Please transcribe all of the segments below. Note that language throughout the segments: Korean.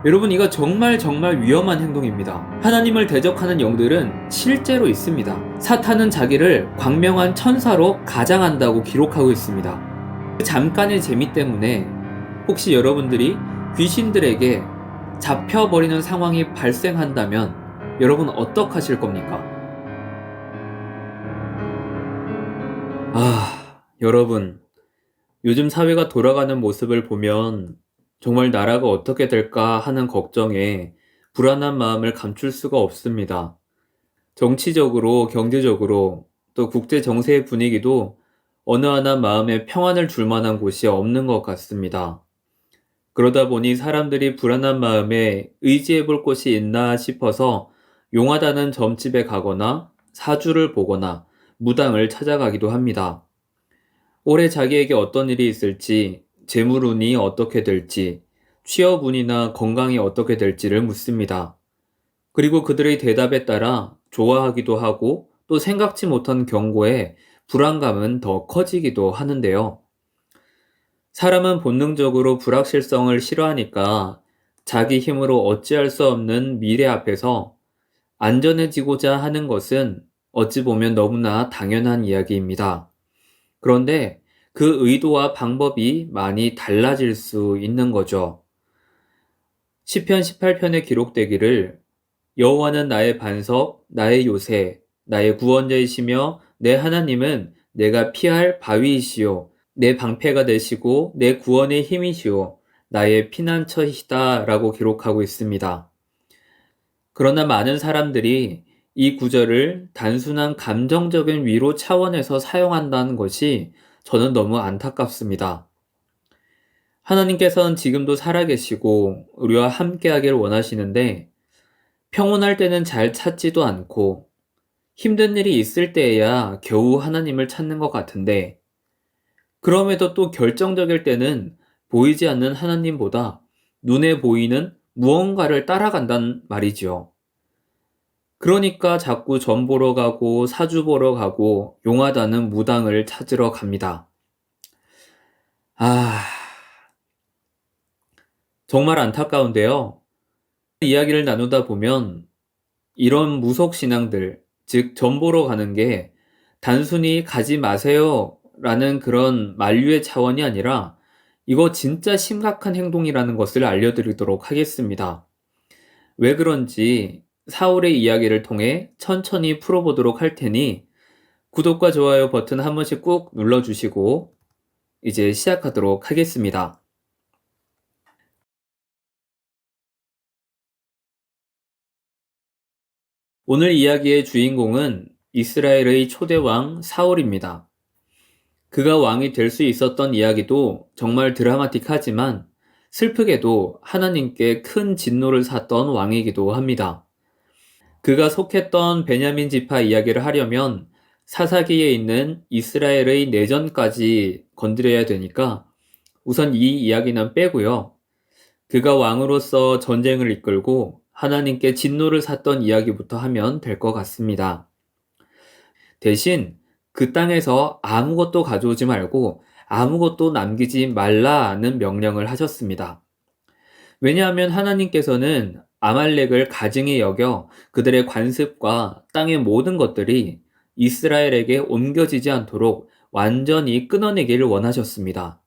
여러분, 이거 정말 위험한 행동입니다. 하나님을 대적하는 영들은 실제로 있습니다. 사탄은 자기를 광명한 천사로 가장한다고 기록하고 있습니다. 그 잠깐의 재미 때문에 혹시 여러분들이 귀신들에게 잡혀버리는 상황이 발생한다면 여러분 어떡하실 겁니까? 여러분, 요즘 사회가 돌아가는 모습을 보면 정말 나라가 어떻게 될까 하는 걱정에 불안한 마음을 감출 수가 없습니다. 정치적으로, 경제적으로, 또 국제 정세의 분위기도 어느 하나 마음에 평안을 줄 만한 곳이 없는 것 같습니다. 그러다 보니 사람들이 불안한 마음에 의지해 볼 곳이 있나 싶어서 용하다는 점집에 가거나 사주를 보거나 무당을 찾아가기도 합니다. 올해 자기에게 어떤 일이 있을지, 재물운이 어떻게 될지, 취업운이나 건강이 어떻게 될지를 묻습니다. 그리고 그들의 대답에 따라 좋아하기도 하고 또 생각지 못한 경고에 불안감은 더 커지기도 하는데요. 사람은 본능적으로 불확실성을 싫어하니까 자기 힘으로 어찌할 수 없는 미래 앞에서 안전해지고자 하는 것은 어찌 보면 너무나 당연한 이야기입니다. 그런데 그 의도와 방법이 많이 달라질 수 있는 거죠. 시편 18편에 기록되기를 여호와는 나의 반석, 나의 요새, 나의 구원자이시며 내 하나님은 내가 피할 바위이시요 내 방패가 되시고 내 구원의 힘이시요 나의 피난처이시다 라고 기록하고 있습니다. 그러나 많은 사람들이 이 구절을 단순한 감정적인 위로 차원에서 사용한다는 것이 저는 너무 안타깝습니다. 하나님께서는 지금도 살아계시고 우리와 함께하기를 원하시는데 평온할 때는 잘 찾지도 않고 힘든 일이 있을 때에야 겨우 하나님을 찾는 것 같은데 그럼에도 또 결정적일 때는 보이지 않는 하나님보다 눈에 보이는 무언가를 따라간단 말이죠. 그러니까 자꾸 점 보러 가고 사주 보러 가고 용하다는 무당을 찾으러 갑니다. 아, 정말 안타까운데요. 이야기를 나누다 보면 이런 무속 신앙들, 즉 점 보러 가는 게 단순히 가지 마세요 라는 그런 만류의 차원이 아니라 이거 진짜 심각한 행동이라는 것을 알려드리도록 하겠습니다. 왜 그런지 사울의 이야기를 통해 천천히 풀어보도록 할 테니 구독과 좋아요 버튼 한 번씩 꾹 눌러주시고 이제 시작하도록 하겠습니다. 오늘 이야기의 주인공은 이스라엘의 초대왕 사울입니다. 그가 왕이 될 수 있었던 이야기도 정말 드라마틱하지만 슬프게도 하나님께 큰 진노를 샀던 왕이기도 합니다. 그가 속했던 베냐민 지파 이야기를 하려면 사사기에 있는 이스라엘의 내전까지 건드려야 되니까 우선 이 이야기는 빼고요. 그가 왕으로서 전쟁을 이끌고 하나님께 진노를 샀던 이야기부터 하면 될 것 같습니다. 대신 그 땅에서 아무것도 가져오지 말고 아무것도 남기지 말라는 명령을 하셨습니다. 왜냐하면 하나님께서는 아말렉을 가증히 여겨 그들의 관습과 땅의 모든 것들이 이스라엘에게 옮겨지지 않도록 완전히 끊어내기를 원하셨습니다.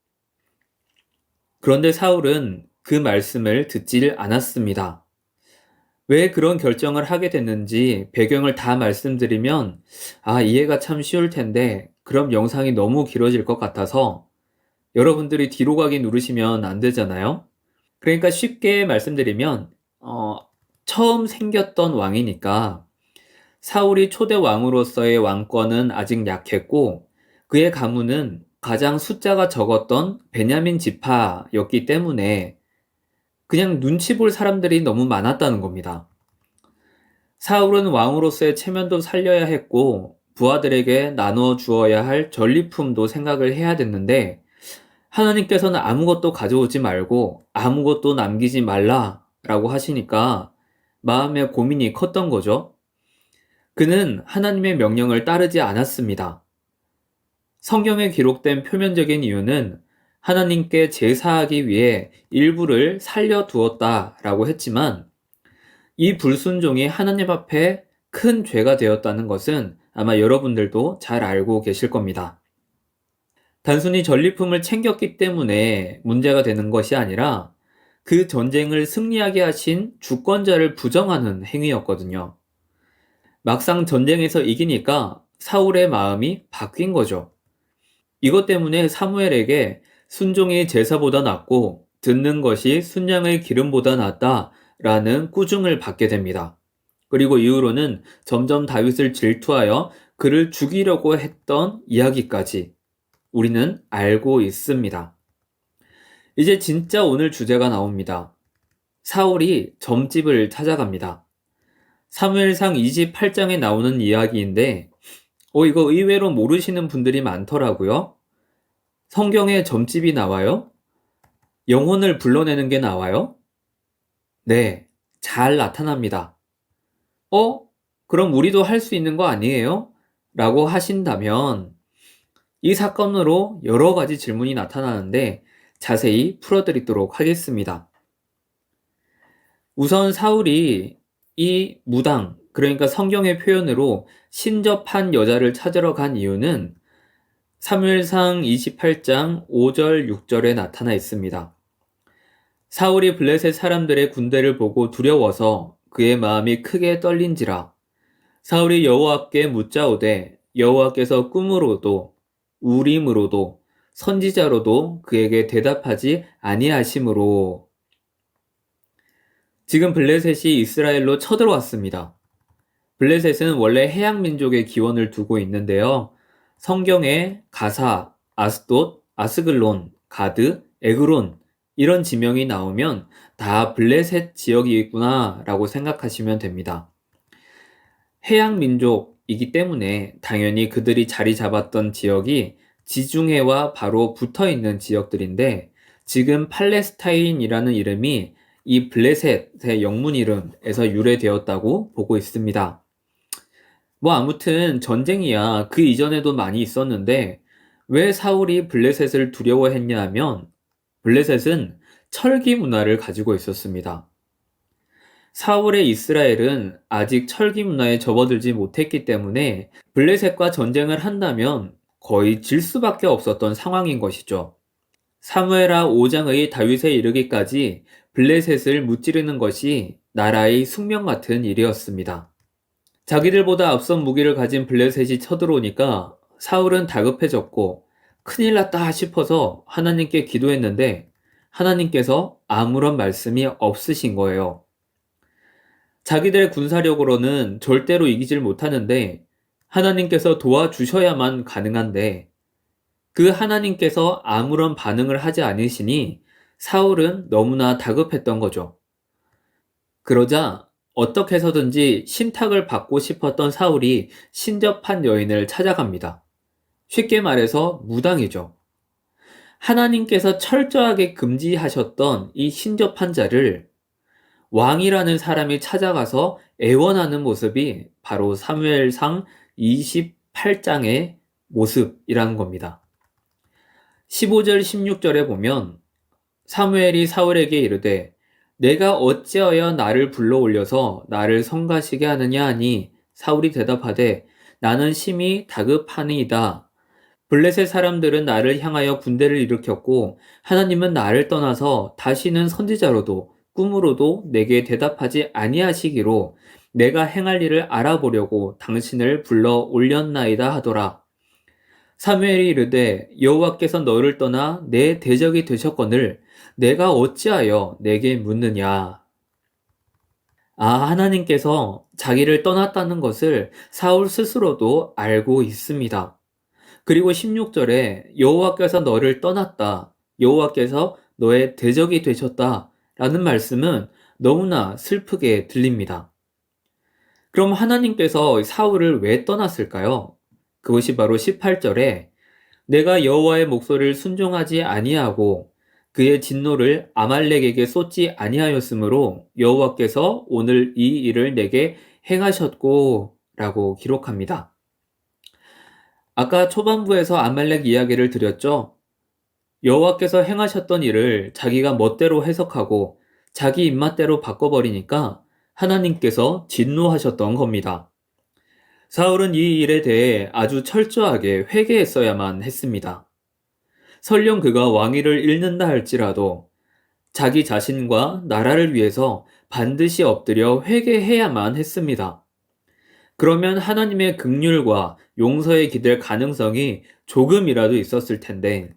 그런데 사울은 그 말씀을 듣질 않았습니다. 왜 그런 결정을 하게 됐는지 배경을 다 말씀드리면 이해가 참 쉬울 텐데 그럼 영상이 너무 길어질 것 같아서 여러분들이 뒤로 가기 누르시면 안 되잖아요. 그러니까 쉽게 말씀드리면 처음 생겼던 왕이니까 사울이 초대 왕으로서의 왕권은 아직 약했고 그의 가문은 가장 숫자가 적었던 베냐민 지파였기 때문에 그냥 눈치 볼 사람들이 너무 많았다는 겁니다. 사울은 왕으로서의 체면도 살려야 했고 부하들에게 나누어 주어야 할 전리품도 생각을 해야 됐는데 하나님께서는 아무것도 가져오지 말고 아무것도 남기지 말라라고 하시니까 마음의 고민이 컸던 거죠. 그는 하나님의 명령을 따르지 않았습니다. 성경에 기록된 표면적인 이유는 하나님께 제사하기 위해 일부를 살려두었다라고 했지만 이 불순종이 하나님 앞에 큰 죄가 되었다는 것은 아마 여러분들도 잘 알고 계실 겁니다. 단순히 전리품을 챙겼기 때문에 문제가 되는 것이 아니라 그 전쟁을 승리하게 하신 주권자를 부정하는 행위였거든요. 막상 전쟁에서 이기니까 사울의 마음이 바뀐 거죠. 이것 때문에 사무엘에게 순종이 제사보다 낫고 듣는 것이 순양의 기름보다 낫다라는 꾸중을 받게 됩니다. 그리고 이후로는 점점 다윗을 질투하여 그를 죽이려고 했던 이야기까지 우리는 알고 있습니다. 이제 진짜 오늘 주제가 나옵니다. 사울이 점집을 찾아갑니다. 사무엘상 28장에 나오는 이야기인데 이거 의외로 모르시는 분들이 많더라고요. 성경에 점집이 나와요? 영혼을 불러내는 게 나와요? 네, 잘 나타납니다. 그럼 우리도 할 수 있는 거 아니에요? 라고 하신다면 이 사건으로 여러 가지 질문이 나타나는데 자세히 풀어드리도록 하겠습니다. 우선 사울이 이 무당, 그러니까 성경의 표현으로 신접한 여자를 찾으러 간 이유는 사무엘상 28장 5절 6절에 나타나 있습니다. 사울이 블레셋 사람들의 군대를 보고 두려워서 그의 마음이 크게 떨린지라. 사울이 여호와께 묻자오되 여호와께서 꿈으로도 우림으로도 선지자로도 그에게 대답하지 아니하심으로. 지금 블레셋이 이스라엘로 쳐들어왔습니다. 블레셋은 원래 해양 민족의 기원을 두고 있는데요. 성경에 가사, 아스돗, 아스글론, 가드, 에그론 이런 지명이 나오면 다 블레셋 지역이구나 라고 생각하시면 됩니다. 해양 민족이기 때문에 당연히 그들이 자리 잡았던 지역이 지중해와 바로 붙어 있는 지역들인데 지금 팔레스타인이라는 이름이 이 블레셋의 영문 이름에서 유래되었다고 보고 있습니다. 아무튼 전쟁이야 그 이전에도 많이 있었는데 왜 사울이 블레셋을 두려워했냐 하면 블레셋은 철기 문화를 가지고 있었습니다. 사울의 이스라엘은 아직 철기 문화에 접어들지 못했기 때문에 블레셋과 전쟁을 한다면 거의 질 수밖에 없었던 상황인 것이죠. 사무엘하 5장의 다윗에 이르기까지 블레셋을 무찌르는 것이 나라의 숙명 같은 일이었습니다. 자기들보다 앞선 무기를 가진 블레셋이 쳐들어오니까 사울은 다급해졌고 큰일 났다 싶어서 하나님께 기도했는데 하나님께서 아무런 말씀이 없으신 거예요. 자기들의 군사력으로는 절대로 이기질 못하는데 하나님께서 도와주셔야만 가능한데 그 하나님께서 아무런 반응을 하지 않으시니 사울은 너무나 다급했던 거죠. 그러자 어떻게 해서든지 신탁을 받고 싶었던 사울이 신접한 여인을 찾아갑니다. 쉽게 말해서 무당이죠. 하나님께서 철저하게 금지하셨던 이 신접한 자를 왕이라는 사람이 찾아가서 애원하는 모습이 바로 사무엘상 28장의 모습이라는 겁니다. 15절 16절에 보면 사무엘이 사울에게 이르되 내가 어찌하여 나를 불러 올려서 나를 성가시게 하느냐 하니 사울이 대답하되 나는 심히 다급하니이다. 블레셋 사람들은 나를 향하여 군대를 일으켰고 하나님은 나를 떠나서 다시는 선지자로도 꿈으로도 내게 대답하지 아니하시기로 내가 행할 일을 알아보려고 당신을 불러 올렸나이다 하더라. 사무엘이 이르되 여호와께서 너를 떠나 내 대적이 되셨거늘 내가 어찌하여 내게 묻느냐. 하나님께서 자기를 떠났다는 것을 사울 스스로도 알고 있습니다. 그리고 16절에 여호와께서 너를 떠났다. 여호와께서 너의 대적이 되셨다. 라는 말씀은 너무나 슬프게 들립니다. 그럼 하나님께서 사울을 왜 떠났을까요? 그것이 바로 18절에 내가 여호와의 목소리를 순종하지 아니하고 그의 진노를 아말렉에게 쏟지 아니하였으므로 여호와께서 오늘 이 일을 내게 행하셨고 라고 기록합니다. 아까 초반부에서 아말렉 이야기를 드렸죠. 여호와께서 행하셨던 일을 자기가 멋대로 해석하고 자기 입맛대로 바꿔버리니까 하나님께서 진노하셨던 겁니다. 사울은 이 일에 대해 아주 철저하게 회개했어야만 했습니다. 설령 그가 왕위를 잃는다 할지라도 자기 자신과 나라를 위해서 반드시 엎드려 회개해야만 했습니다. 그러면 하나님의 긍휼과 용서에 기댈 가능성이 조금이라도 있었을 텐데,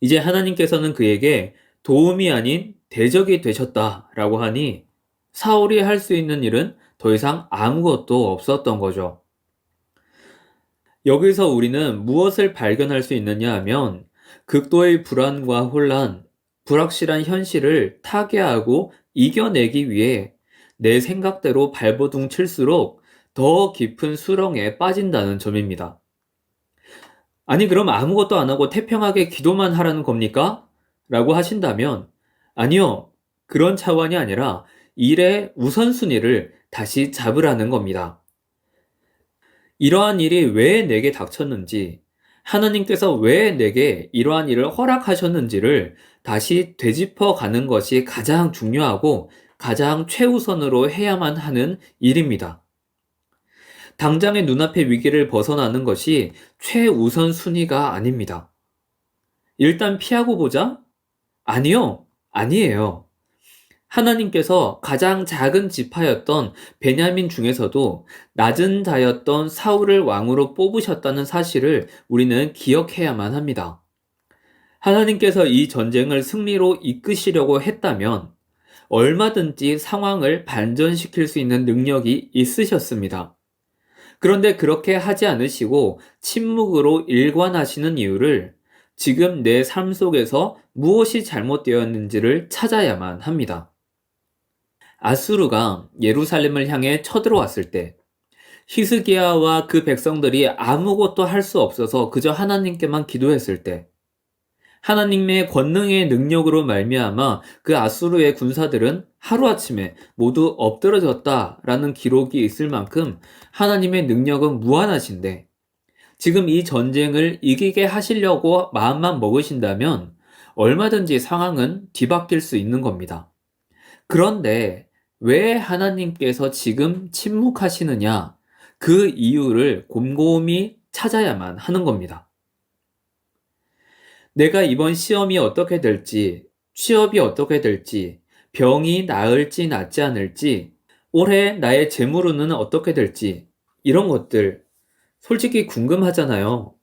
이제 하나님께서는 그에게 도움이 아닌 대적이 되셨다라고 하니 사울이 할 수 있는 일은 더 이상 아무것도 없었던 거죠. 여기서 우리는 무엇을 발견할 수 있느냐 하면 극도의 불안과 혼란, 불확실한 현실을 타개하고 이겨내기 위해 내 생각대로 발버둥 칠수록 더 깊은 수렁에 빠진다는 점입니다. 아니, 그럼 아무것도 안 하고 태평하게 기도만 하라는 겁니까? 라고 하신다면, 아니요. 그런 차원이 아니라 일의 우선순위를 다시 잡으라는 겁니다. 이러한 일이 왜 내게 닥쳤는지, 하나님께서 왜 내게 이러한 일을 허락하셨는지를 다시 되짚어 가는 것이 가장 중요하고 가장 최우선으로 해야만 하는 일입니다. 당장의 눈앞의 위기를 벗어나는 것이 최우선 순위가 아닙니다. 일단 피하고 보자? 아니요, 아니에요. 하나님께서 가장 작은 지파였던 베냐민 중에서도 낮은 자였던 사울을 왕으로 뽑으셨다는 사실을 우리는 기억해야만 합니다. 하나님께서 이 전쟁을 승리로 이끄시려고 했다면 얼마든지 상황을 반전시킬 수 있는 능력이 있으셨습니다. 그런데 그렇게 하지 않으시고 침묵으로 일관하시는 이유를 지금 내 삶 속에서 무엇이 잘못되었는지를 찾아야만 합니다. 아수르가 예루살렘을 향해 쳐들어왔을 때 히스기야와 그 백성들이 아무것도 할 수 없어서 그저 하나님께만 기도했을 때 하나님의 권능의 능력으로 말미암아 그 아수르의 군사들은 하루아침에 모두 엎드러졌다라는 기록이 있을 만큼 하나님의 능력은 무한하신데 지금 이 전쟁을 이기게 하시려고 마음만 먹으신다면 얼마든지 상황은 뒤바뀔 수 있는 겁니다. 그런데 왜 하나님께서 지금 침묵하시느냐? 그 이유를 곰곰이 찾아야만 하는 겁니다. 내가 이번 시험이 어떻게 될지, 취업이 어떻게 될지, 병이 나을지 낫지 않을지, 올해 나의 재물운은 어떻게 될지, 이런 것들 솔직히 궁금하잖아요.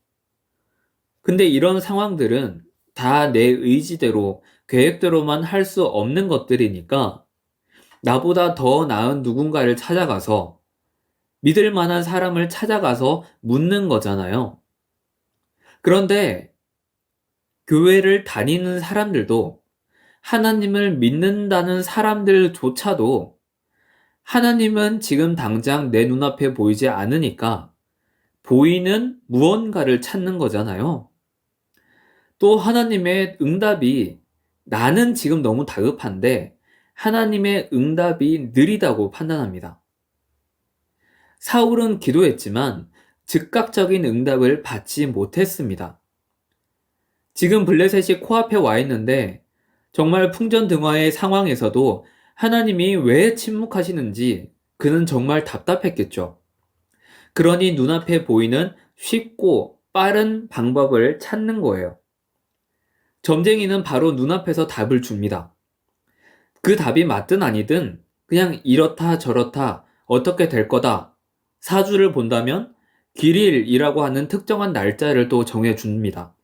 근데 이런 상황들은 다 내 의지대로, 계획대로만 할 수 없는 것들이니까 나보다 더 나은 누군가를 찾아가서 믿을 만한 사람을 찾아가서 묻는 거잖아요. 그런데 교회를 다니는 사람들도 하나님을 믿는다는 사람들조차도 하나님은 지금 당장 내 눈앞에 보이지 않으니까 보이는 무언가를 찾는 거잖아요. 또 하나님의 응답이 나는 지금 너무 다급한데 하나님의 응답이 느리다고 판단합니다. 사울은 기도했지만 즉각적인 응답을 받지 못했습니다. 지금 블레셋이 코앞에 와 있는데 정말 풍전등화의 상황에서도 하나님이 왜 침묵하시는지 그는 정말 답답했겠죠. 그러니 눈앞에 보이는 쉽고 빠른 방법을 찾는 거예요. 점쟁이는 바로 눈앞에서 답을 줍니다. 그 답이 맞든 아니든 그냥 이렇다 저렇다 어떻게 될 거다. 사주를 본다면 길일이라고 하는 특정한 날짜를 또 정해줍니다.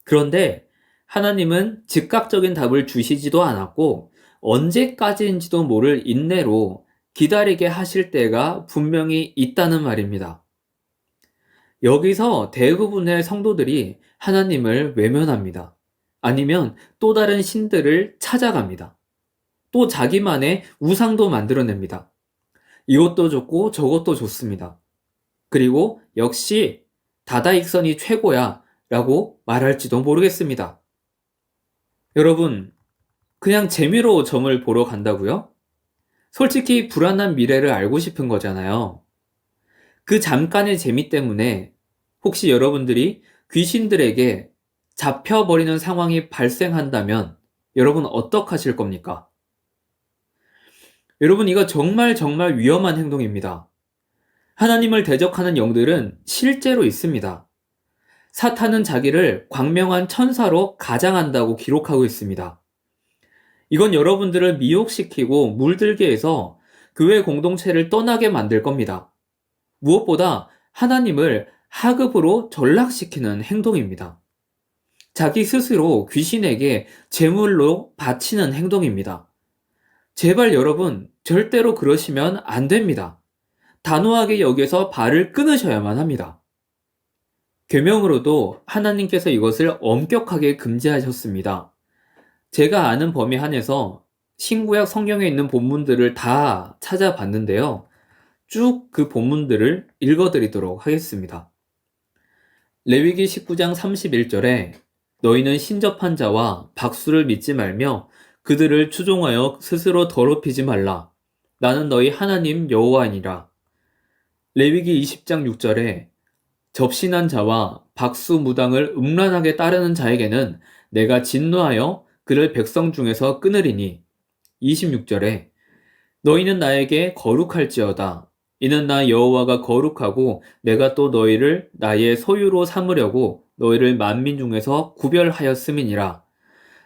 그런데 하나님은 즉각적인 답을 주시지도 않았고 언제까지인지도 모를 인내로 기다리게 하실 때가 분명히 있다는 말입니다. 여기서 대부분의 성도들이 하나님을 외면합니다. 아니면 또 다른 신들을 찾아갑니다. 또 자기만의 우상도 만들어냅니다. 이것도 좋고 저것도 좋습니다. 그리고 역시 다다익선이 최고야 라고 말할지도 모르겠습니다. 여러분, 그냥 재미로 점을 보러 간다고요? 솔직히 불안한 미래를 알고 싶은 거잖아요. 그 잠깐의 재미 때문에 혹시 여러분들이 귀신들에게 잡혀버리는 상황이 발생한다면 여러분 어떡하실 겁니까? 여러분, 이거 정말 정말 위험한 행동입니다. 하나님을 대적하는 영들은 실제로 있습니다. 사탄은 자기를 광명한 천사로 가장한다고 기록하고 있습니다. 이건 여러분들을 미혹시키고 물들게 해서 교회 공동체를 떠나게 만들 겁니다. 무엇보다 하나님을 하급으로 전락시키는 행동입니다. 자기 스스로 귀신에게 제물로 바치는 행동입니다. 제발 여러분, 절대로 그러시면 안 됩니다. 단호하게 여기서 발을 끊으셔야만 합니다. 계명으로도 하나님께서 이것을 엄격하게 금지하셨습니다. 제가 아는 범위 한해서 신구약 성경에 있는 본문들을 다 찾아봤는데요. 쭉 그 본문들을 읽어드리도록 하겠습니다. 레위기 19장 31절에 너희는 신접한 자와 박수를 믿지 말며 그들을 추종하여 스스로 더럽히지 말라. 나는 너희 하나님 여호와이니라. 레위기 20장 6절에 접신한 자와 박수 무당을 음란하게 따르는 자에게는 내가 진노하여 그를 백성 중에서 끊으리니. 26절에 너희는 나에게 거룩할지어다. 이는 나 여호와가 거룩하고 내가 또 너희를 나의 소유로 삼으려고 너희를 만민 중에서 구별하였음이니라.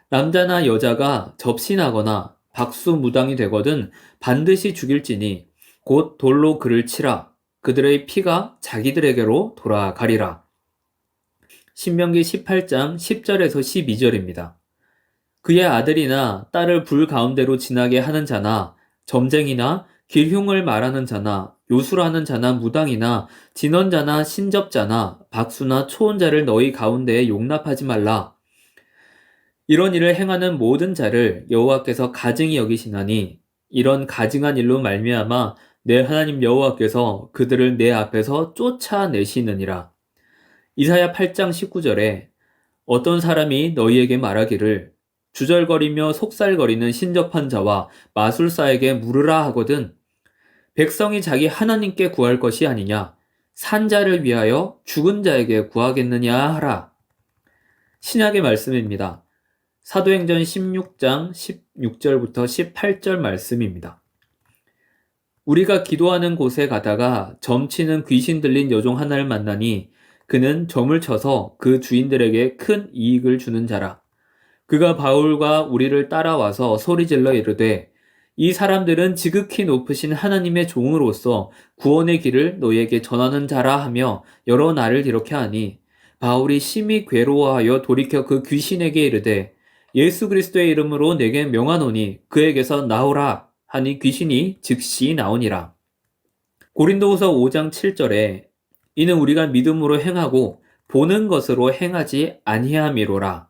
남자나 여자가 접신하거나 박수무당이 되거든 반드시 죽일지니 곧 돌로 그를 치라. 그들의 피가 자기들에게로 돌아가리라. 신명기 18장 10절에서 12절입니다. 그의 아들이나 딸을 불 가운데로 지나게 하는 자나 점쟁이나 길흉을 말하는 자나 요술하는 자나 무당이나 진언자나 신접자나 박수나 초혼자를 너희 가운데에 용납하지 말라. 이런 일을 행하는 모든 자를 여호와께서 가증히 여기시나니 이런 가증한 일로 말미암아 내 하나님 여호와께서 그들을 내 앞에서 쫓아내시느니라. 이사야 8장 19절에 어떤 사람이 너희에게 말하기를 주절거리며 속살거리는 신접한 자와 마술사에게 물으라 하거든 백성이 자기 하나님께 구할 것이 아니냐 산 자를 위하여 죽은 자에게 구하겠느냐 하라. 신약의 말씀입니다. 사도행전 16장 16절부터 18절 말씀입니다. 우리가 기도하는 곳에 가다가 점치는 귀신 들린 여종 하나를 만나니 그는 점을 쳐서 그 주인들에게 큰 이익을 주는 자라. 그가 바울과 우리를 따라와서 소리질러 이르되 이 사람들은 지극히 높으신 하나님의 종으로서 구원의 길을 너희에게 전하는 자라 하며 여러 날을 이렇게 하니 바울이 심히 괴로워하여 돌이켜 그 귀신에게 이르되 예수 그리스도의 이름으로 내게 명하노니 그에게서 나오라 하니 귀신이 즉시 나오니라. 고린도후서 5장 7절에 이는 우리가 믿음으로 행하고 보는 것으로 행하지 아니함이로라.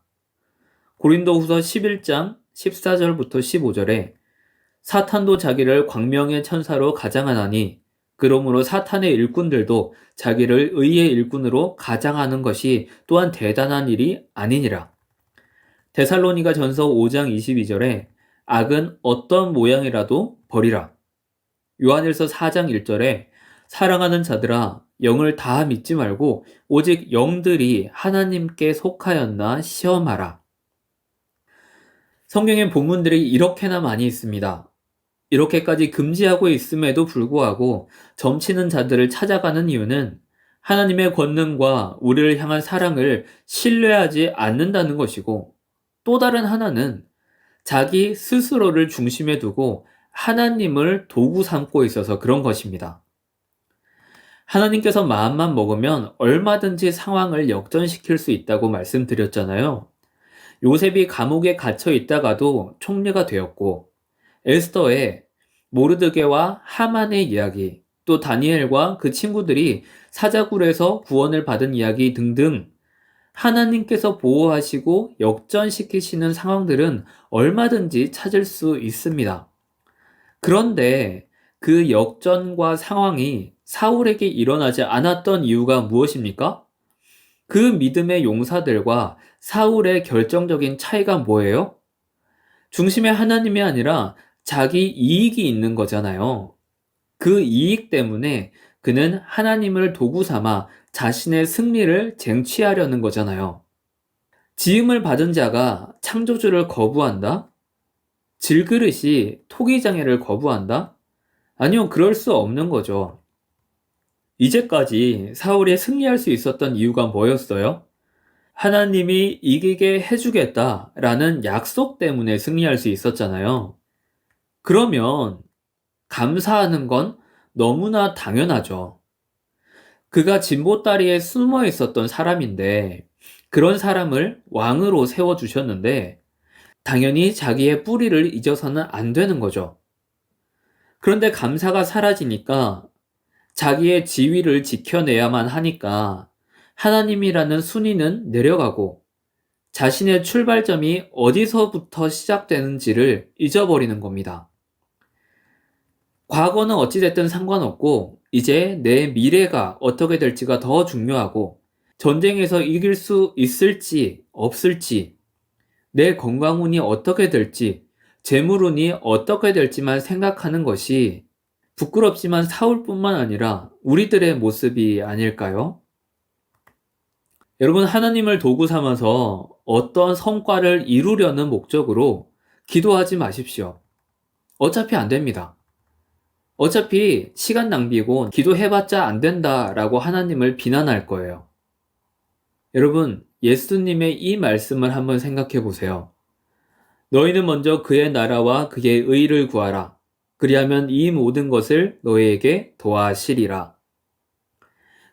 고린도후서 11장 14절부터 15절에 사탄도 자기를 광명의 천사로 가장하나니 그러므로 사탄의 일꾼들도 자기를 의의 일꾼으로 가장하는 것이 또한 대단한 일이 아니니라. 데살로니가 전서 5장 22절에 악은 어떤 모양이라도 버리라. 요한일서 4장 1절에 사랑하는 자들아 영을 다 믿지 말고 오직 영들이 하나님께 속하였나 시험하라. 성경의 본문들이 이렇게나 많이 있습니다. 이렇게까지 금지하고 있음에도 불구하고 점치는 자들을 찾아가는 이유는 하나님의 권능과 우리를 향한 사랑을 신뢰하지 않는다는 것이고 또 다른 하나는 자기 스스로를 중심에 두고 하나님을 도구 삼고 있어서 그런 것입니다. 하나님께서 마음만 먹으면 얼마든지 상황을 역전시킬 수 있다고 말씀드렸잖아요. 요셉이 감옥에 갇혀 있다가도 총리가 되었고 에스더의 모르드게와 하만의 이야기, 또 다니엘과 그 친구들이 사자굴에서 구원을 받은 이야기 등등 하나님께서 보호하시고 역전시키시는 상황들은 얼마든지 찾을 수 있습니다. 그런데 그 역전과 상황이 사울에게 일어나지 않았던 이유가 무엇입니까? 그 믿음의 용사들과 사울의 결정적인 차이가 뭐예요? 중심에 하나님이 아니라 자기 이익이 있는 거잖아요. 그 이익 때문에 그는 하나님을 도구 삼아 자신의 승리를 쟁취하려는 거잖아요. 지음을 받은 자가 창조주를 거부한다? 질그릇이 토기장애를 거부한다? 아니요, 그럴 수 없는 거죠. 이제까지 사울이 승리할 수 있었던 이유가 뭐였어요? 하나님이 이기게 해주겠다라는 약속 때문에 승리할 수 있었잖아요. 그러면 감사하는 건 너무나 당연하죠. 그가 진보다리에 숨어 있었던 사람인데 그런 사람을 왕으로 세워주셨는데 당연히 자기의 뿌리를 잊어서는 안 되는 거죠. 그런데 감사가 사라지니까 자기의 지위를 지켜내야만 하니까 하나님이라는 순위는 내려가고 자신의 출발점이 어디서부터 시작되는지를 잊어버리는 겁니다. 과거는 어찌됐든 상관없고 이제 내 미래가 어떻게 될지가 더 중요하고 전쟁에서 이길 수 있을지 없을지 내 건강운이 어떻게 될지 재물운이 어떻게 될지만 생각하는 것이 부끄럽지만 사울뿐만 아니라 우리들의 모습이 아닐까요? 여러분, 하나님을 도구 삼아서 어떤 성과를 이루려는 목적으로 기도하지 마십시오. 어차피 안 됩니다. 어차피 시간 낭비고 기도해봤자 안 된다라고 하나님을 비난할 거예요. 여러분, 예수님의 이 말씀을 한번 생각해 보세요. 너희는 먼저 그의 나라와 그의 의를 구하라. 그리하면 이 모든 것을 너희에게 더하시리라.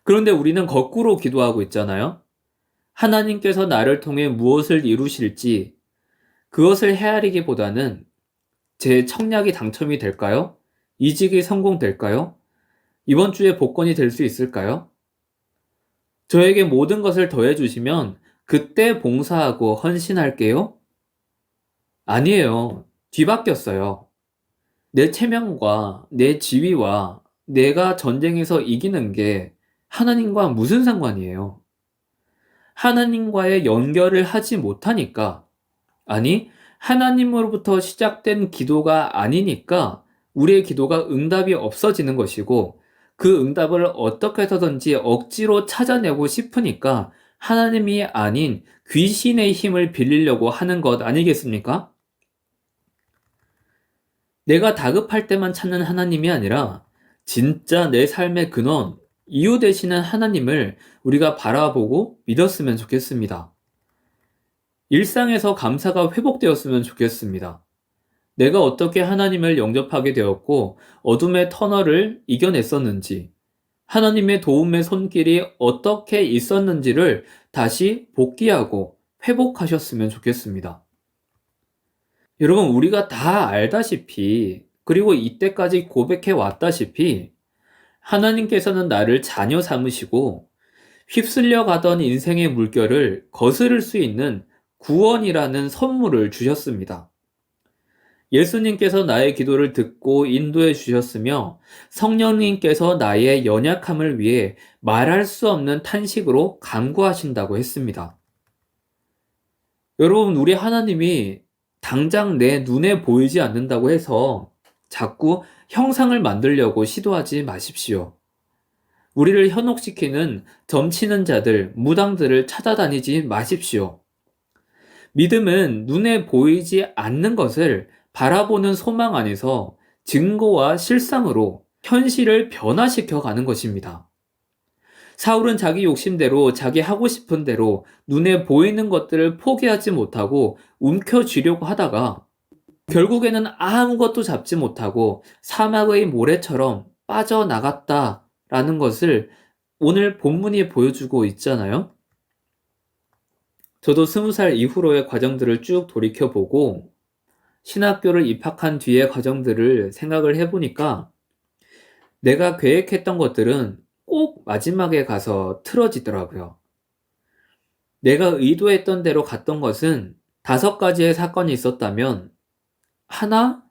그런데 우리는 거꾸로 기도하고 있잖아요. 하나님께서 나를 통해 무엇을 이루실지 그것을 헤아리기보다는 제 청약이 당첨이 될까요? 이직이 성공될까요? 이번 주에 복권이 될 수 있을까요? 저에게 모든 것을 더해주시면 그때 봉사하고 헌신할게요? 아니에요. 뒤바뀌었어요. 내 체면과 내 지위와 내가 전쟁에서 이기는 게 하나님과 무슨 상관이에요? 하나님과의 연결을 하지 못하니까, 아니, 하나님으로부터 시작된 기도가 아니니까 우리의 기도가 응답이 없어지는 것이고 그 응답을 어떻게 해서든지 억지로 찾아내고 싶으니까 하나님이 아닌 귀신의 힘을 빌리려고 하는 것 아니겠습니까? 내가 다급할 때만 찾는 하나님이 아니라 진짜 내 삶의 근원, 이유 되시는 하나님을 우리가 바라보고 믿었으면 좋겠습니다. 일상에서 감사가 회복되었으면 좋겠습니다. 내가 어떻게 하나님을 영접하게 되었고 어둠의 터널을 이겨냈었는지, 하나님의 도움의 손길이 어떻게 있었는지를 다시 복귀하고 회복하셨으면 좋겠습니다. 여러분, 우리가 다 알다시피, 그리고 이때까지 고백해 왔다시피, 하나님께서는 나를 자녀 삼으시고, 휩쓸려 가던 인생의 물결을 거스를 수 있는 구원이라는 선물을 주셨습니다. 예수님께서 나의 기도를 듣고 인도해 주셨으며, 성령님께서 나의 연약함을 위해 말할 수 없는 탄식으로 간구하신다고 했습니다. 여러분, 우리 하나님이 당장 내 눈에 보이지 않는다고 해서 자꾸 형상을 만들려고 시도하지 마십시오. 우리를 현혹시키는 점치는 자들, 무당들을 찾아다니지 마십시오. 믿음은 눈에 보이지 않는 것을 바라보는 소망 안에서 증거와 실상으로 현실을 변화시켜 가는 것입니다. 사울은 자기 욕심대로 자기 하고 싶은 대로 눈에 보이는 것들을 포기하지 못하고 움켜쥐려고 하다가 결국에는 아무것도 잡지 못하고 사막의 모래처럼 빠져나갔다라는 것을 오늘 본문이 보여주고 있잖아요. 저도 20살 이후로의 과정들을 쭉 돌이켜보고 신학교를 입학한 뒤의 과정들을 생각을 해보니까 내가 계획했던 것들은 꼭 마지막에 가서 틀어지더라고요. 내가 의도했던 대로 갔던 것은 5가지의 사건이 있었다면 하나?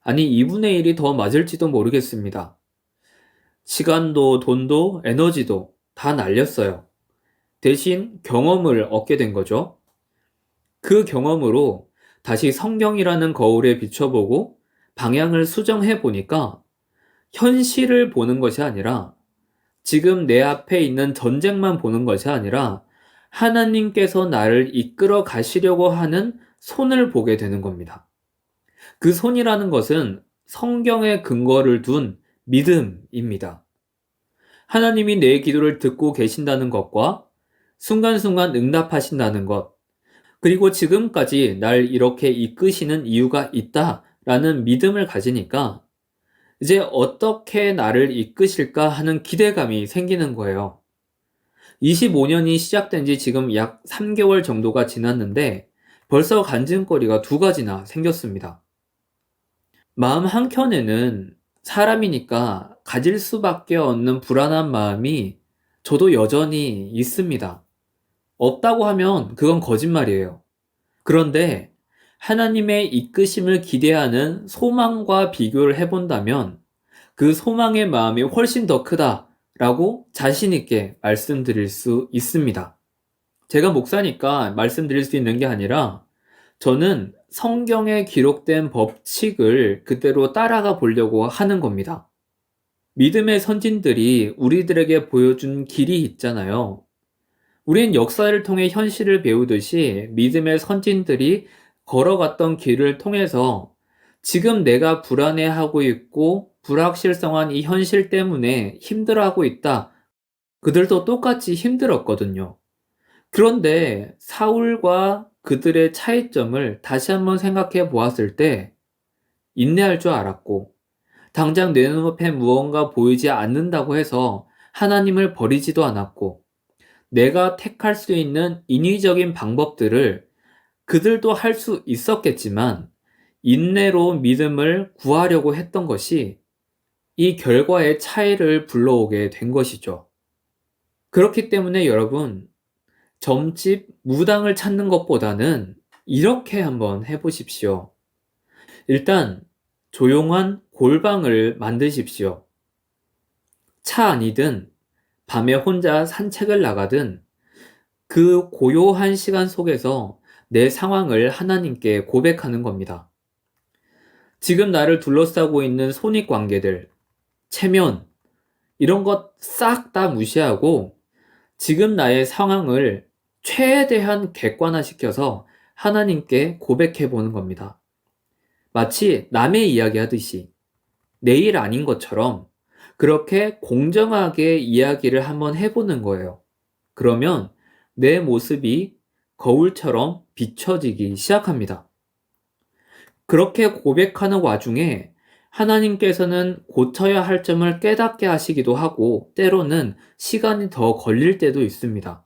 아니 2분의 1이 더 맞을지도 모르겠습니다. 시간도 돈도 에너지도 다 날렸어요. 대신 경험을 얻게 된 거죠. 그 경험으로 다시 성경이라는 거울에 비춰보고 방향을 수정해 보니까 현실을 보는 것이 아니라 지금 내 앞에 있는 전쟁만 보는 것이 아니라 하나님께서 나를 이끌어 가시려고 하는 손을 보게 되는 겁니다. 그 손이라는 것은 성경에 근거를 둔 믿음입니다. 하나님이 내 기도를 듣고 계신다는 것과 순간순간 응답하신다는 것, 그리고 지금까지 날 이렇게 이끄시는 이유가 있다라는 믿음을 가지니까 이제 어떻게 나를 이끄실까 하는 기대감이 생기는 거예요. 25년이 시작된 지 지금 약 3개월 정도가 지났는데 벌써 간증거리가 2가지나 생겼습니다. 마음 한켠에는 사람이니까 가질 수밖에 없는 불안한 마음이 저도 여전히 있습니다. 없다고 하면 그건 거짓말이에요. 그런데 하나님의 이끄심을 기대하는 소망과 비교를 해본다면 그 소망의 마음이 훨씬 더 크다라고 자신 있게 말씀드릴 수 있습니다. 제가 목사니까 말씀드릴 수 있는 게 아니라 저는 성경에 기록된 법칙을 그대로 따라가 보려고 하는 겁니다. 믿음의 선진들이 우리들에게 보여준 길이 있잖아요. 우린 역사를 통해 현실을 배우듯이 믿음의 선진들이 걸어갔던 길을 통해서 지금 내가 불안해하고 있고 불확실성한 이 현실 때문에 힘들어하고 있다. 그들도 똑같이 힘들었거든요. 그런데 사울과 그들의 차이점을 다시 한번 생각해 보았을 때 인내할 줄 알았고 당장 내 눈앞에 무언가 보이지 않는다고 해서 하나님을 버리지도 않았고 내가 택할 수 있는 인위적인 방법들을 그들도 할 수 있었겠지만 인내로 믿음을 구하려고 했던 것이 이 결과의 차이를 불러오게 된 것이죠. 그렇기 때문에 여러분, 점집 무당을 찾는 것보다는 이렇게 한번 해보십시오. 일단 조용한 골방을 만드십시오. 차 안이든 밤에 혼자 산책을 나가든 그 고요한 시간 속에서 내 상황을 하나님께 고백하는 겁니다. 지금 나를 둘러싸고 있는 손익관계들, 체면, 이런 것 싹 다 무시하고 지금 나의 상황을 최대한 객관화시켜서 하나님께 고백해 보는 겁니다. 마치 남의 이야기 하듯이 내 일 아닌 것처럼 그렇게 공정하게 이야기를 한번 해보는 거예요. 그러면 내 모습이 거울처럼 비춰지기 시작합니다. 그렇게 고백하는 와중에 하나님께서는 고쳐야 할 점을 깨닫게 하시기도 하고 때로는 시간이 더 걸릴 때도 있습니다.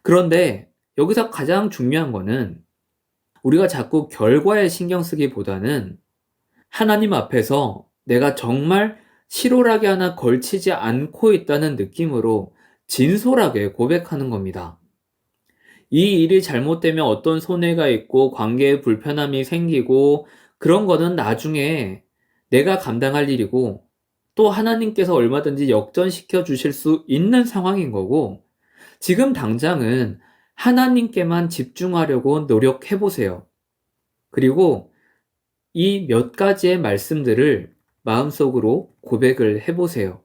그런데 여기서 가장 중요한 거는 우리가 자꾸 결과에 신경 쓰기보다는 하나님 앞에서 내가 정말 실오라기 하나 걸치지 않고 있다는 느낌으로 진솔하게 고백하는 겁니다. 이 일이 잘못되면 어떤 손해가 있고 관계에 불편함이 생기고 그런 거는 나중에 내가 감당할 일이고 또 하나님께서 얼마든지 역전시켜 주실 수 있는 상황인 거고 지금 당장은 하나님께만 집중하려고 노력해 보세요. 그리고 이 몇 가지의 말씀들을 마음속으로 고백을 해 보세요.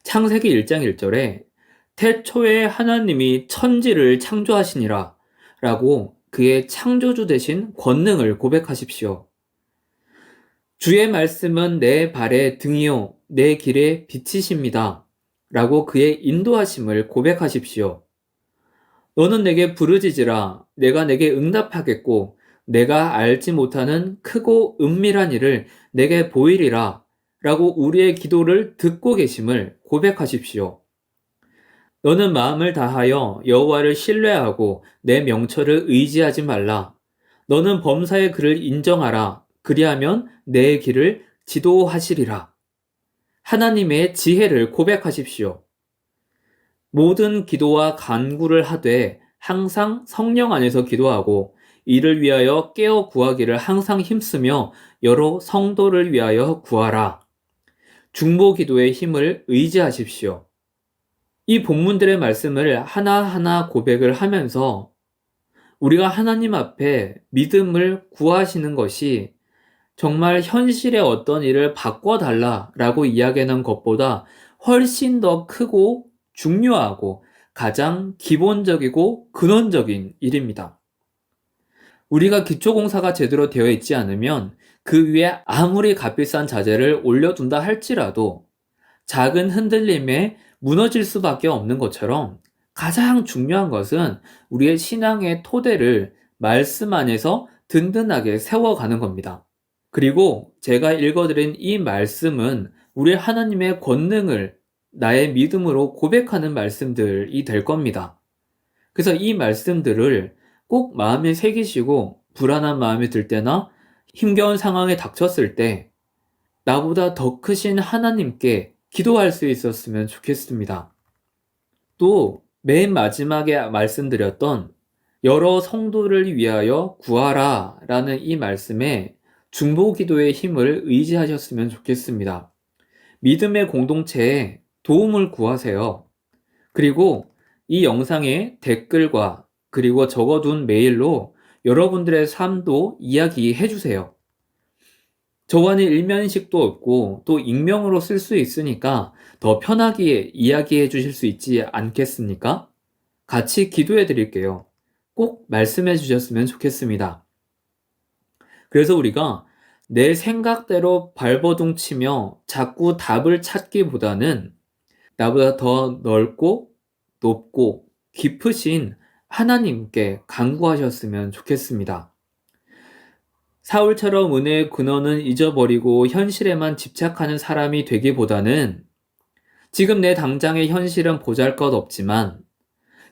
창세기 1장 1절에 태초에 하나님이 천지를 창조하시니라 라고 그의 창조주 되신 권능을 고백하십시오. 주의 말씀은 내 발의 등이요 내 길의 빛이십니다 라고 그의 인도하심을 고백하십시오. 너는 내게 부르짖으라 내가 내게 응답하겠고 내가 알지 못하는 크고 은밀한 일을 내게 보이리라 라고 우리의 기도를 듣고 계심을 고백하십시오. 너는 마음을 다하여 여호와를 신뢰하고 내 명철을 의지하지 말라. 너는 범사의 그를 인정하라. 그리하면 내 길을 지도하시리라. 하나님의 지혜를 고백하십시오. 모든 기도와 간구를 하되 항상 성령 안에서 기도하고 이를 위하여 깨어 구하기를 항상 힘쓰며 여러 성도를 위하여 구하라. 중보 기도의 힘을 의지하십시오. 이 본문들의 말씀을 하나하나 고백을 하면서 우리가 하나님 앞에 믿음을 구하시는 것이 정말 현실의 어떤 일을 바꿔달라라고 이야기하는 것보다 훨씬 더 크고 중요하고 가장 기본적이고 근원적인 일입니다. 우리가 기초공사가 제대로 되어 있지 않으면 그 위에 아무리 값비싼 자재를 올려둔다 할지라도 작은 흔들림에 무너질 수밖에 없는 것처럼 가장 중요한 것은 우리의 신앙의 토대를 말씀 안에서 든든하게 세워가는 겁니다. 그리고 제가 읽어드린 이 말씀은 우리 하나님의 권능을 나의 믿음으로 고백하는 말씀들이 될 겁니다. 그래서 이 말씀들을 꼭 마음에 새기시고 불안한 마음이 들 때나 힘겨운 상황에 닥쳤을 때 나보다 더 크신 하나님께 기도할 수 있었으면 좋겠습니다. 또 맨 마지막에 말씀드렸던 여러 성도를 위하여 구하라 라는 이 말씀에 중보기도의 힘을 의지하셨으면 좋겠습니다. 믿음의 공동체에 도움을 구하세요. 그리고 이 영상에 댓글과 그리고 적어둔 메일로 여러분들의 삶도 이야기해 주세요. 저와는 일면식도 없고 또 익명으로 쓸 수 있으니까 더 편하게 이야기해 주실 수 있지 않겠습니까? 같이 기도해 드릴게요. 꼭 말씀해 주셨으면 좋겠습니다. 그래서 우리가 내 생각대로 발버둥 치며 자꾸 답을 찾기보다는 나보다 더 넓고 높고 깊으신 하나님께 간구하셨으면 좋겠습니다. 사울처럼 은혜의 근원은 잊어버리고 현실에만 집착하는 사람이 되기보다는 지금 내 당장의 현실은 보잘것없지만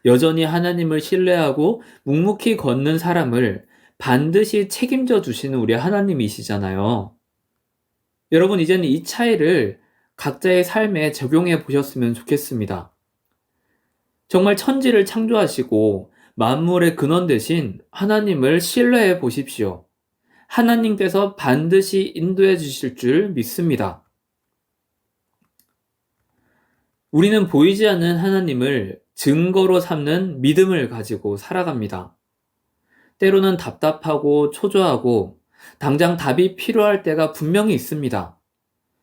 여전히 하나님을 신뢰하고 묵묵히 걷는 사람을 반드시 책임져 주시는 우리 하나님이시잖아요. 여러분, 이제는 이 차이를 각자의 삶에 적용해 보셨으면 좋겠습니다. 정말 천지를 창조하시고 만물의 근원 되신 하나님을 신뢰해 보십시오. 하나님께서 반드시 인도해 주실 줄 믿습니다. 우리는 보이지 않는 하나님을 증거로 삼는 믿음을 가지고 살아갑니다. 때로는 답답하고 초조하고 당장 답이 필요할 때가 분명히 있습니다.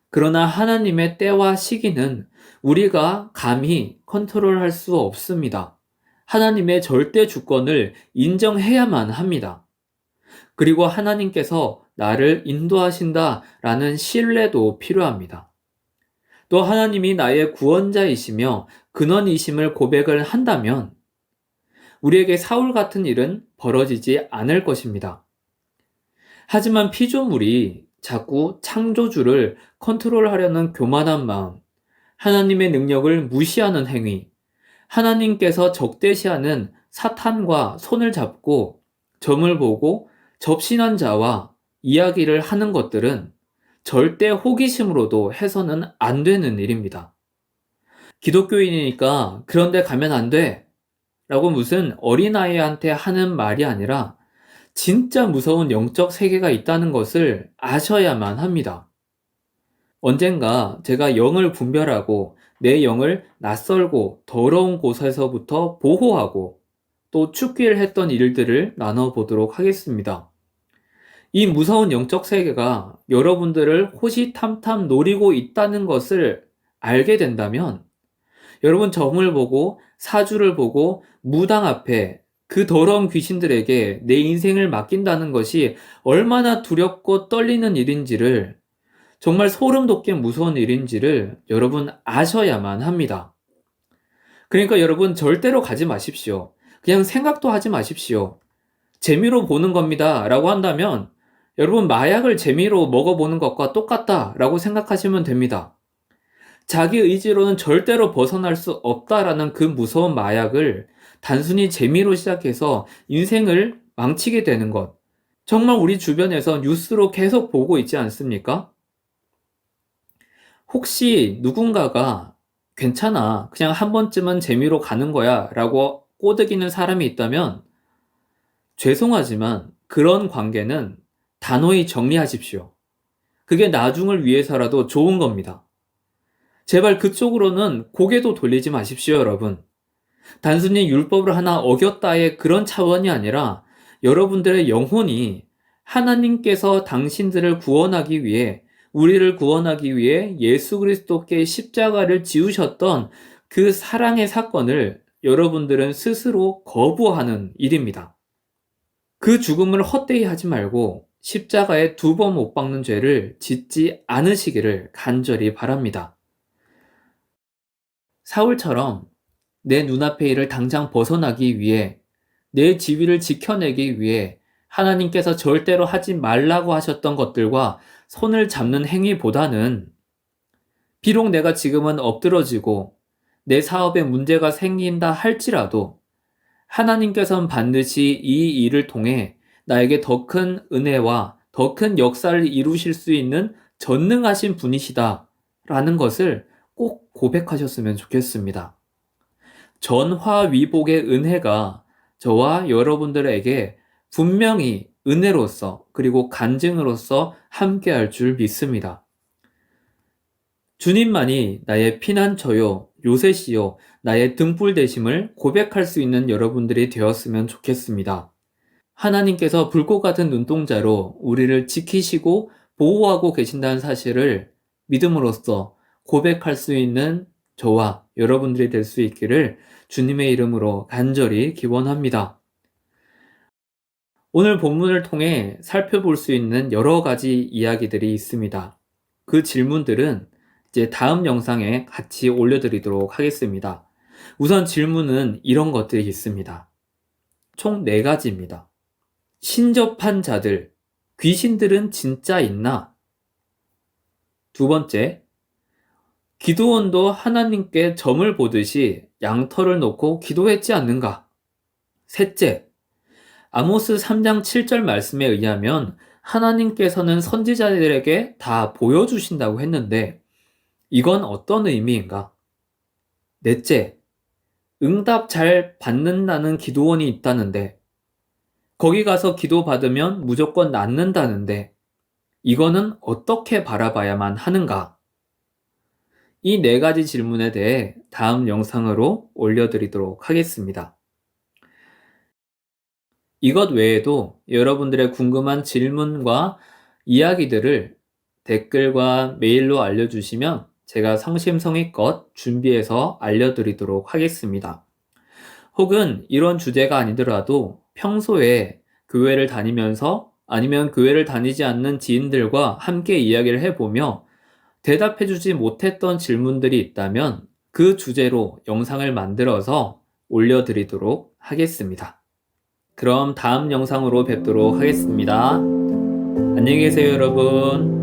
그러나 하나님의 때와 시기는 우리가 감히 컨트롤할 수 없습니다. 하나님의 절대 주권을 인정해야만 합니다. 그리고 하나님께서 나를 인도하신다라는 신뢰도 필요합니다. 또 하나님이 나의 구원자이시며 근원이심을 고백을 한다면 우리에게 사울 같은 일은 벌어지지 않을 것입니다. 하지만 피조물이 자꾸 창조주를 컨트롤하려는 교만한 마음, 하나님의 능력을 무시하는 행위, 하나님께서 적대시하는 사탄과 손을 잡고 점을 보고 접신한 자와 이야기를 하는 것들은 절대 호기심으로도 해서는 안 되는 일입니다. 기독교인이니까 그런데 가면 안 돼! 라고 무슨 어린아이한테 하는 말이 아니라 진짜 무서운 영적 세계가 있다는 것을 아셔야만 합니다. 언젠가 제가 영을 분별하고 내 영을 낯설고 더러운 곳에서부터 보호하고 또 축기를 했던 일들을 나눠보도록 하겠습니다. 이 무서운 영적 세계가 여러분들을 호시탐탐 노리고 있다는 것을 알게 된다면 여러분 점을 보고 사주를 보고 무당 앞에 그 더러운 귀신들에게 내 인생을 맡긴다는 것이 얼마나 두렵고 떨리는 일인지를 정말 소름 돋게 무서운 일인지를 여러분 아셔야만 합니다. 그러니까 여러분 절대로 가지 마십시오. 그냥 생각도 하지 마십시오. 재미로 보는 겁니다 라고 한다면 여러분 마약을 재미로 먹어보는 것과 똑같다 라고 생각하시면 됩니다. 자기 의지로는 절대로 벗어날 수 없다라는 그 무서운 마약을 단순히 재미로 시작해서 인생을 망치게 되는 것. 정말 우리 주변에서 뉴스로 계속 보고 있지 않습니까? 혹시 누군가가 괜찮아, 그냥 한 번쯤은 재미로 가는 거야 라고 꼬드기는 사람이 있다면 죄송하지만 그런 관계는 단호히 정리하십시오. 그게 나중을 위해서라도 좋은 겁니다. 제발 그쪽으로는 고개도 돌리지 마십시오, 여러분. 단순히 율법을 하나 어겼다의 그런 차원이 아니라 여러분들의 영혼이 하나님께서 당신들을 구원하기 위해, 우리를 구원하기 위해 예수 그리스도께 십자가를 지우셨던 그 사랑의 사건을 여러분들은 스스로 거부하는 일입니다. 그 죽음을 헛되이 하지 말고 십자가에 2번 못 박는 죄를 짓지 않으시기를 간절히 바랍니다. 사울처럼 내 눈앞의 일을 당장 벗어나기 위해, 내 지위를 지켜내기 위해 하나님께서 절대로 하지 말라고 하셨던 것들과 손을 잡는 행위보다는, 비록 내가 지금은 엎드러지고 내 사업에 문제가 생긴다 할지라도 하나님께서는 반드시 이 일을 통해 나에게 더 큰 은혜와 더 큰 역사를 이루실 수 있는 전능하신 분이시다 라는 것을 꼭 고백하셨으면 좋겠습니다. 전화위복의 은혜가 저와 여러분들에게 분명히 은혜로서 그리고 간증으로서 함께할 줄 믿습니다. 주님만이 나의 피난처요, 요새시요, 나의 등불 되심을 고백할 수 있는 여러분들이 되었으면 좋겠습니다. 하나님께서 불꽃 같은 눈동자로 우리를 지키시고 보호하고 계신다는 사실을 믿음으로써 고백할 수 있는 저와 여러분들이 될 수 있기를 주님의 이름으로 간절히 기원합니다. 오늘 본문을 통해 살펴볼 수 있는 여러 가지 이야기들이 있습니다. 그 질문들은 이제 다음 영상에 같이 올려드리도록 하겠습니다. 우선 질문은 이런 것들이 있습니다. 총 4가지입니다. 신접한 자들, 귀신들은 진짜 있나? 2번째, 기드온도 하나님께 점을 보듯이 양털을 놓고 기도했지 않는가? 3째, 아모스 3장 7절 말씀에 의하면 하나님께서는 선지자들에게 다 보여주신다고 했는데 이건 어떤 의미인가? 4째, 응답 잘 받는다는 기도원이 있다는데, 거기 가서 기도 받으면 무조건 낫는다는데 이거는 어떻게 바라봐야만 하는가? 이 4가지 질문에 대해 다음 영상으로 올려드리도록 하겠습니다. 이것 외에도 여러분들의 궁금한 질문과 이야기들을 댓글과 메일로 알려주시면 제가 성심성의껏 준비해서 알려드리도록 하겠습니다. 혹은 이런 주제가 아니더라도 평소에 교회를 다니면서 아니면 교회를 다니지 않는 지인들과 함께 이야기를 해보며 대답해주지 못했던 질문들이 있다면 그 주제로 영상을 만들어서 올려드리도록 하겠습니다. 그럼 다음 영상으로 뵙도록 하겠습니다. 안녕히 계세요, 여러분.